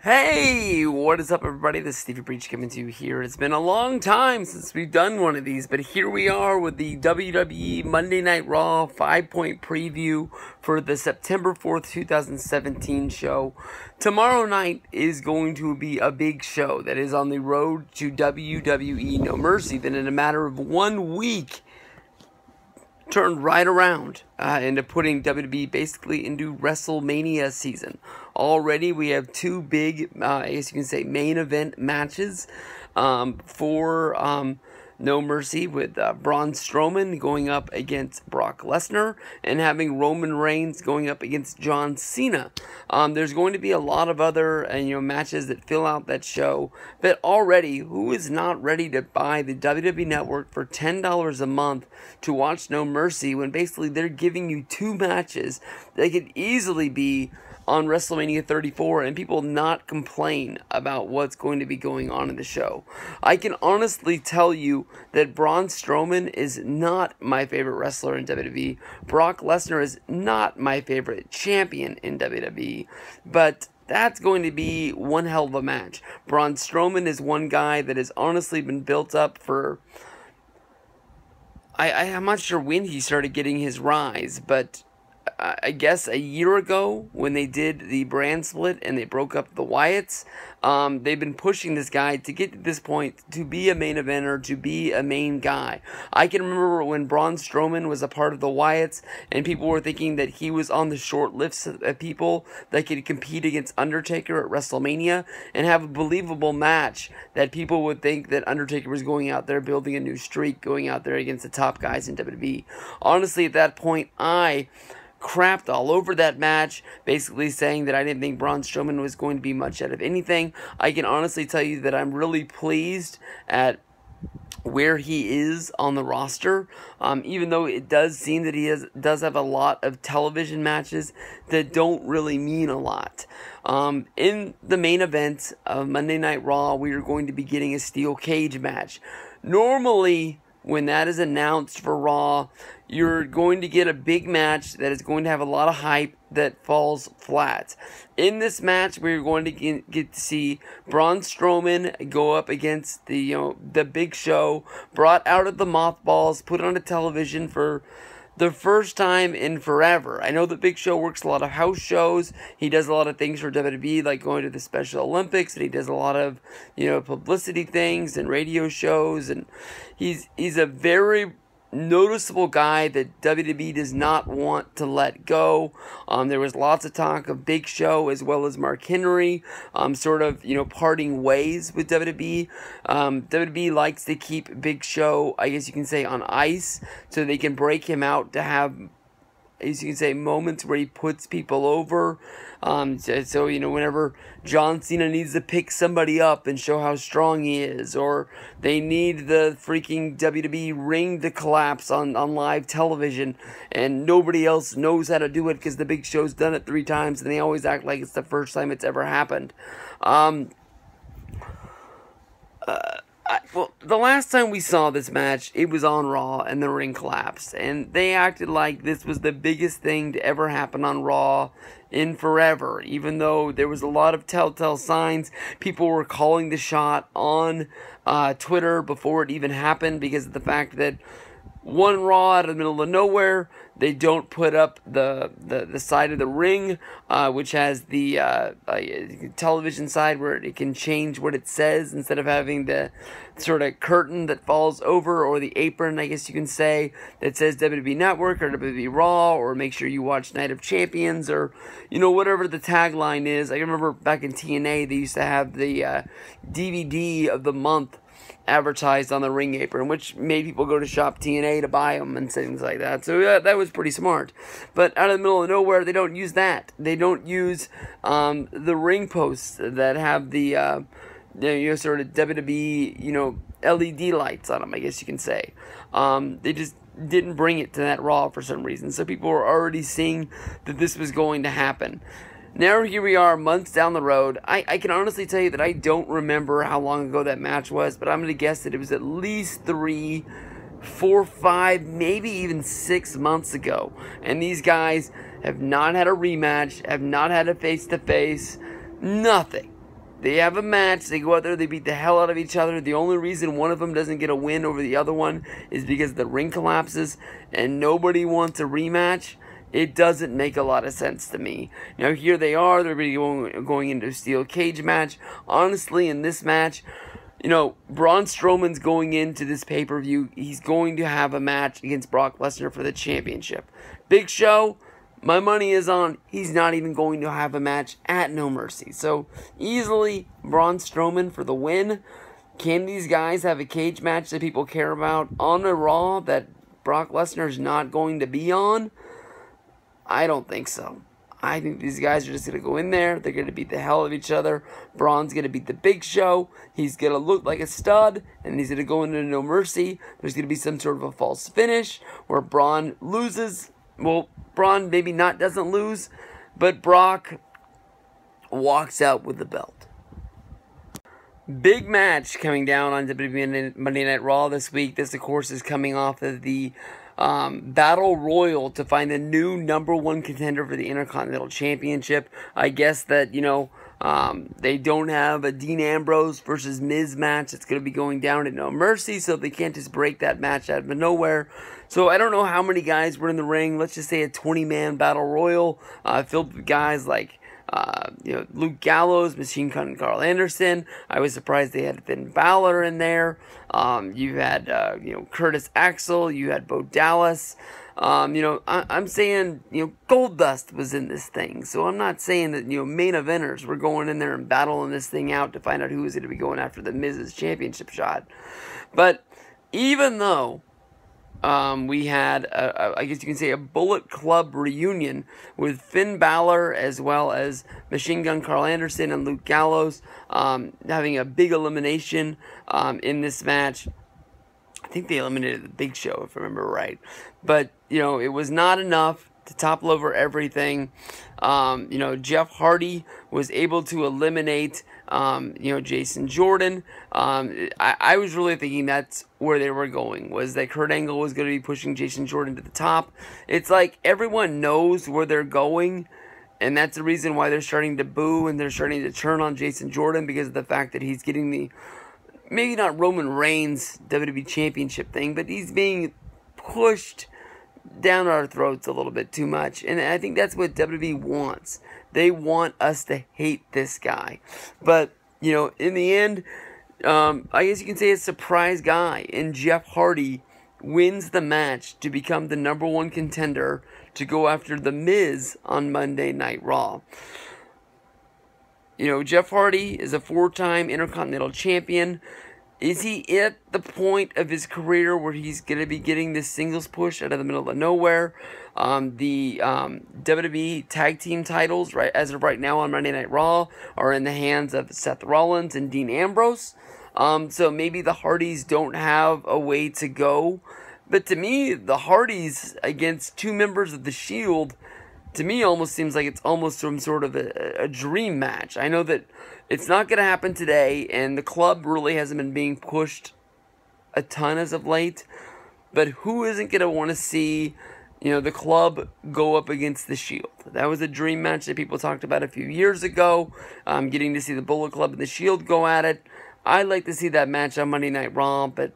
Hey, what is up, everybody? This is Stevie Breach coming to you here. It's been a long time since we've done one of these, but here we are with the WWE Monday Night Raw 5-point preview for the September 4th, 2017 show. Tomorrow night is going to be a big show that is on the road to WWE No Mercy. Then in a matter of 1 week, turned right around into putting WWE basically into WrestleMania season. Already we have two big, I guess you can say, main event matches for No Mercy, with Braun Strowman going up against Brock Lesnar and having Roman Reigns going up against John Cena. There's going to be a lot of other matches that fill out that show, but already, who is not ready to buy the WWE Network for $10 a month to watch No Mercy when basically they're giving you two matches that could easily be on WrestleMania 34 and people not complain about what's going to be going on in the show? I can honestly tell you that Braun Strowman is not my favorite wrestler in WWE. Brock Lesnar is not my favorite champion in WWE. But that's going to be one hell of a match. Braun Strowman is one guy that has honestly been built up for... I'm not sure when he started getting his rise, but I guess a year ago when they did the brand split and they broke up the Wyatts, they've been pushing this guy to get to this point to be a main eventer, to be a main guy. I can remember when Braun Strowman was a part of the Wyatts and people were thinking that he was on the short list of people that could compete against Undertaker at WrestleMania and have a believable match that people would think that Undertaker was going out there building a new streak, going out there against the top guys in WWE. Honestly, at that point, I crapped all over that match, basically saying that I didn't think Braun Strowman was going to be much out of anything. I can honestly tell you that I'm really pleased at where he is on the roster, even though it does seem that he does have a lot of television matches that don't really mean a lot. In the main event of Monday Night Raw, we are going to be getting a steel cage match. Normally, when that is announced for Raw, you're going to get a big match that is going to have a lot of hype that falls flat. In this match, we're going to get to see Braun Strowman go up against the Big Show, brought out of the mothballs, put on a television for the first time in forever. I know the Big Show works a lot of house shows. He does a lot of things for WWE, like going to the Special Olympics, and he does a lot of, publicity things and radio shows, and he's a very noticeable guy that WWE does not want to let go. There was lots of talk of Big Show as well as Mark Henry parting ways with WWE. WWE likes to keep Big Show, I guess you can say, on ice so they can break him out to have, as you can say, moments where he puts people over. So whenever John Cena needs to pick somebody up and show how strong he is, or they need the freaking WWE ring to collapse on live television, and nobody else knows how to do it because the Big Show's done it 3 times, and they always act like it's the first time it's ever happened. Well, the last time we saw this match, it was on Raw, and the ring collapsed. And they acted like this was the biggest thing to ever happen on Raw in forever. Even though there was a lot of telltale signs, people were calling the shot on Twitter before it even happened because of the fact that one Raw out of the middle of nowhere, they don't put up the side of the ring, which has the television side where it can change what it says instead of having the sort of curtain that falls over, or the apron, I guess you can say, that says WWE Network or WWE Raw, or make sure you watch Night of Champions, or whatever the tagline is. I remember back in TNA they used to have the DVD of the month advertised on the ring apron, which made people go to Shop TNA to buy them and things like that. So yeah, that was pretty smart. But out of the middle of nowhere, they don't use that. They don't use the ring posts that have the sort of WWE LED lights on them, I guess you can say. They just didn't bring it to that Raw for some reason. So people were already seeing that this was going to happen. Now here we are, months down the road. I can honestly tell you that I don't remember how long ago that match was, but I'm going to guess that it was at least 3, 4, 5, maybe even 6 months ago. And these guys have not had a rematch, have not had a face-to-face, nothing. They have a match. They go out there. They beat the hell out of each other. The only reason one of them doesn't get a win over the other one is because the ring collapses and nobody wants a rematch. It doesn't make a lot of sense to me. Now, here they are. They're going into a steel cage match. Honestly, in this match, Braun Strowman's going into this pay-per-view. He's going to have a match against Brock Lesnar for the championship. Big Show, my money is on he's not even going to have a match at No Mercy. So, easily, Braun Strowman for the win. Can these guys have a cage match that people care about on a Raw that Brock Lesnar's not going to be on? I don't think so. I think these guys are just going to go in there. They're going to beat the hell of each other. Braun's going to beat the Big Show. He's going to look like a stud, and he's going to go into No Mercy. There's going to be some sort of a false finish where Braun loses. Well, Braun maybe doesn't lose, but Brock walks out with the belt. Big match coming down on WWE Monday Night Raw this week. This, of course, is coming off of the Battle Royal to find the new #1 contender for the Intercontinental Championship. I guess that, they don't have a Dean Ambrose versus Miz match. It's going to be going down at No Mercy, so they can't just break that match out of nowhere. So I don't know how many guys were in the ring. Let's just say a 20-man Battle Royal filled with guys like Luke Gallows, Machine Gun Carl Anderson. I was surprised they had Finn Balor in there. You had Curtis Axel. You had Bo Dallas. I'm saying Goldust was in this thing. So I'm not saying that main eventers were going in there and battling this thing out to find out who was going to be going after the Miz's championship shot. But even though we had, I guess you can say, a Bullet Club reunion with Finn Balor as well as Machine Gun Carl Anderson and Luke Gallows having a big elimination in this match. I think they eliminated the Big Show, if I remember right. But, it was not enough to topple over everything. Jeff Hardy was able to eliminate Jason Jordan. I was really thinking that's where they were going, was that Kurt Angle was going to be pushing Jason Jordan to the top. It's like everyone knows where they're going, and that's the reason why they're starting to boo and they're starting to turn on Jason Jordan, because of the fact that he's getting the, maybe not Roman Reigns WWE Championship thing, but he's being pushed down our throats a little bit too much. And I think that's what WWE wants. They want us to hate this guy. But, in the end, I guess you can say a surprise guy in Jeff Hardy wins the match to become the #1 contender to go after The Miz on Monday Night Raw. Jeff Hardy is a 4-time Intercontinental Champion. Is he at the point of his career where he's going to be getting this singles push out of the middle of nowhere? The WWE Tag Team titles, right, as of right now on Monday Night Raw, are in the hands of Seth Rollins and Dean Ambrose. So maybe the Hardys don't have a way to go. But to me, the Hardys against 2 members of the Shield, to me, almost seems like it's almost some sort of a dream match. I know that it's not going to happen today, and the club really hasn't been being pushed a ton as of late. But who isn't going to want to see, the club go up against the Shield? That was a dream match that people talked about a few years ago. Getting to see the Bullet Club and the Shield go at it. I'd like to see that match on Monday Night Raw, but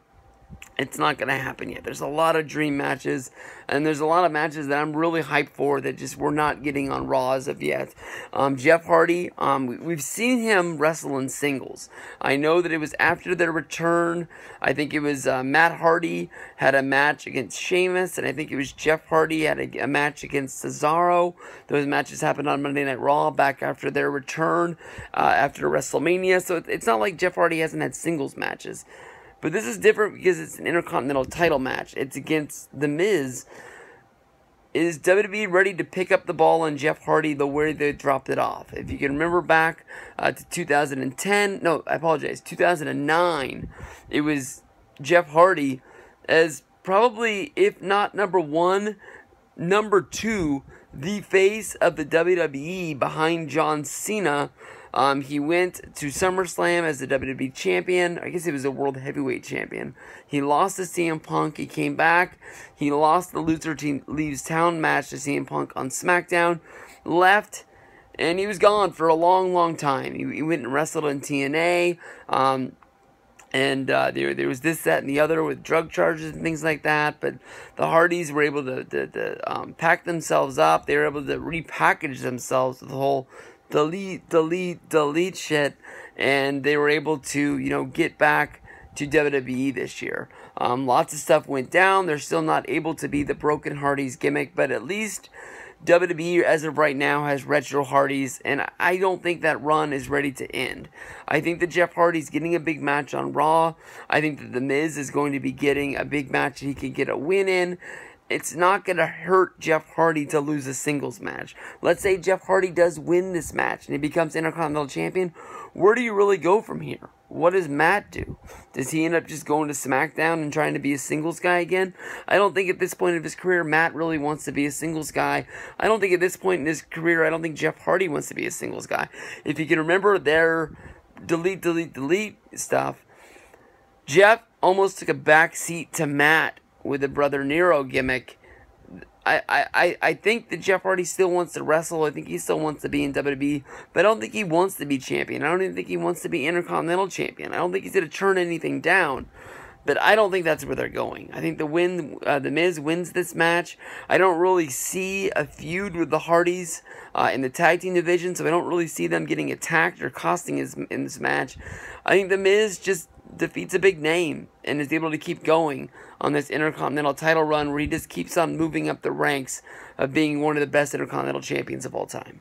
it's not going to happen yet. There's a lot of dream matches, and there's a lot of matches that I'm really hyped for that just we're not getting on Raw as of yet. Jeff Hardy, we've seen him wrestle in singles. I know that it was after their return. I think it was Matt Hardy had a match against Sheamus, and I think it was Jeff Hardy had a match against Cesaro. Those matches happened on Monday Night Raw back after their return after WrestleMania. So it's not like Jeff Hardy hasn't had singles matches. But this is different because it's an Intercontinental title match. It's against The Miz. Is WWE ready to pick up the ball on Jeff Hardy the way they dropped it off? If you can remember back to 2009, it was Jeff Hardy as probably, if not #1, #2, the face of the WWE behind John Cena. He went to SummerSlam as the WWE Champion. I guess he was a World Heavyweight Champion. He lost to CM Punk. He came back. He lost the Loser Team Leaves Town match to CM Punk on SmackDown. Left and he was gone for a long, long time. He went and wrestled in TNA, and there was this, that, and the other with drug charges and things like that. But the Hardys were able to pack themselves up. They were able to repackage themselves with the whole delete shit, and they were able to get back to WWE this year. Lots of stuff went down. They're still not able to be the Broken Hardys gimmick, but at least WWE, as of right now, has Retro Hardys, and I don't think that run is ready to end. I think that Jeff Hardy's getting a big match on Raw. I think that The Miz is going to be getting a big match that he can get a win in. It's not going to hurt Jeff Hardy to lose a singles match. Let's say Jeff Hardy does win this match and he becomes Intercontinental Champion. Where do you really go from here? What does Matt do? Does he end up just going to SmackDown and trying to be a singles guy again? I don't think at this point of his career, Matt really wants to be a singles guy. I don't think at this point in his career, I don't think Jeff Hardy wants to be a singles guy. If you can remember their delete stuff, Jeff almost took a back seat to Matt with the Brother Nero gimmick. I think that Jeff Hardy still wants to wrestle. I think he still wants to be in WWE, but I don't think he wants to be champion. I don't even think he wants to be Intercontinental Champion. I don't think he's going to turn anything down, but I don't think that's where they're going. I think the Miz wins this match. I don't really see a feud with the Hardys in the tag team division, so I don't really see them getting attacked or costing in this match. I think the Miz just defeats a big name and is able to keep going on this Intercontinental title run where he just keeps on moving up the ranks of being one of the best Intercontinental champions of all time.